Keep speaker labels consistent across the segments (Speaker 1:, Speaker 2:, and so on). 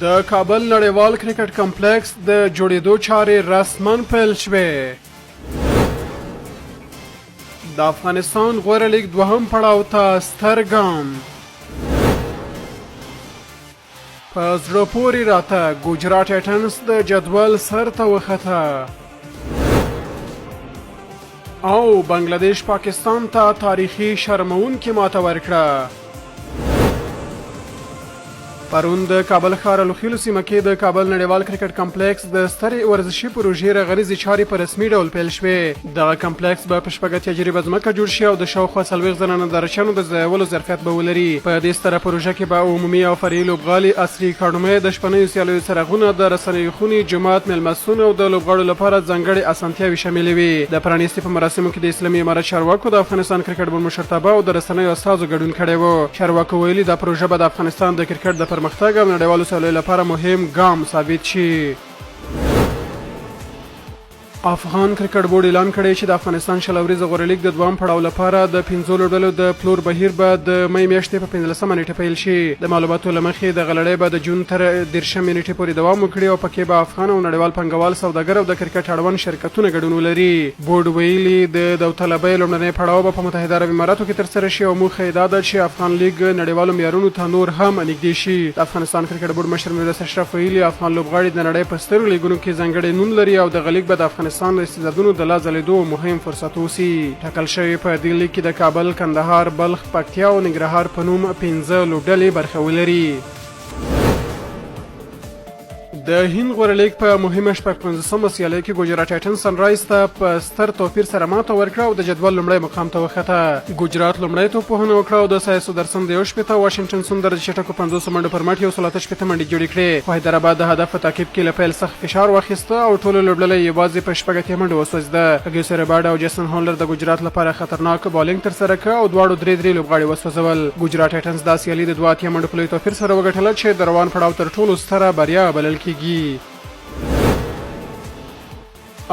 Speaker 1: د کابل نړېوال کرکټ کمپلکس د جوړېدو چارې رسماً پیل شوې. د افغانستان غوره لیګ دوهم پړاو ته ستر ګام. په زړه پورې راته ګجرات ټایټنز د جدول سر ته وخته او بنګله پاکستان ته تاریخي شرمونکې ماته ورکړه. پرون د کابل ښار لوخیلو سیمه کې د کابل نړېوال کرکټ کمپلکس د سترې ورزشي پروژې رغنیزې چارې په رسمي ډول پیل شوې. دغه کمپلکس به په شپږ اتیا جریبه ځمکه جوړ شي او د شاوخوا 40 زره نندارچیانو د ځایولو ظرفیت به ولري. په دې ستره پروژه کې به عمومي او فرعي لوبغالي، عصري اکاډمۍ، د شپنیو سیالیو څراغونه، د رسنیو خونې، جومات، میلمستون او د لوبغاړو لپاره ځانګړې اسانتیاوې شاملې وي. د پرانیستي په مراسمو کې د اسلامي امارت چارواکو، د افغانستان کرکټ بورډ مشرتابه او د رسنیو استازو ګډون کړی و. چارواکو ویلي دا پروژه به د افغانستان د کرکټ د پرمختګ او نړیوالو سیالیو لپاره مهم ګام ثابت شي. افغان کرکټ بورډ اعلان کړی چې د افغانستان شل اوریزه غوره لیګ د دویم پړاو لپاره د 15 لوبډلو د پلور بهیر به د مې میاشتې په 15مه نیټه پیل شي. د معلوماتو له مخې دغه لړۍ به د جون تر 13مې نیټې پورې دوام وکړي او پکې به افغان او نړیوال پانګوال، سوداګر او د کرکټ اړوند شرکتونه ګډون ولري. بورډ ویلي د داوطلبۍ لومړنی پړاو به په متحده عرب اماراتو کې ترسره شي او موخه یې دا ده چې افغان لیګ نړیوالو معیارونو ته نور هم نږدې شي. د افغانستان کرکټ بورډ مشر میرویس اشرف ویلي افغان لوبغاړي د نړۍ په سترو لیګونو کې ځانګړی نوم لري او دغه لیګ به د افغانستان د استعدادونو د لا ځلېدو مهم فرصت اوسي. ټاکل شوی په دې لیګ کې د کابل، کندهار، بلخ، پکتیا او ننګرهار په نوم 15 لوبډلې برخه ولري. د هند غوره لیګ په مهمه شپږ 50مه سیالۍ کې ګجرات ټایټنز سنرایز ته په ستر توپیر سره ماته ورکړه او د جدول لومړی مقام ته وخته. ګجرات لومړی توپوهنه وکړه او د سایسو درسن د 1 واشنګټن سوندر د چټکو 500 منډو پر مټ 130 منډې جوړې کړې. خو حیدرآباد د هدف په تعقیب کې له پیل سخت فشار واخیسته او ټولو لوبډلې یوازې په شپږ اتیا منډو وسوځېده. ګیوسر باډ او جیسن هولر د ګجرات لپاره خطرناک بالینګ ترسره کړ او دواړو درې لوبغاړي وسوځول. ګجرات ټایټنز دا سیالي د 2 اتیا منډو په لوی توپیر سره وګټله چې د روان پړاو تر ټولو ستره بریا بلل کیږي.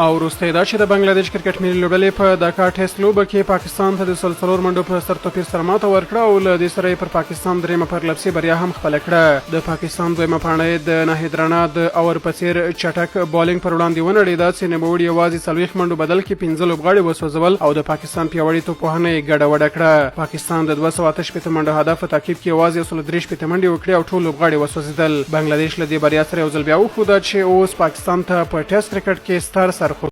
Speaker 1: او وروسته دا چې د بنګله کرکټ ملي لوبډلې په داکا ټیسټ لوبه کې پاکستان ته د 4 منډو په ستر توپیر سره ماته ورکړه او له دې سره پر پاکستان دریمه پرلپسې بریا هم خپله کړه. د پاکستان دویمه پاڼۍ د ناهید رانا د اور په څیر چټک بالینګ پر وړاندې ونړېده چې نوموړي یوازې 40 منډو بدل کې 15 لوبغاړي وسوځول او د پاکستان پیاوړې توپوهنه یې ګډه وډه کړه. پاکستان د 288 منډو هدف په تعقیب کې یوازې 163 منډې وکړې او ټول لوبغاړي وسوځېدل. بنګله له دې بریا سره یو ځل بیا وښوده چې اوس پاکستان ته په ټیسټ کرکټ کې ستر سرخوږی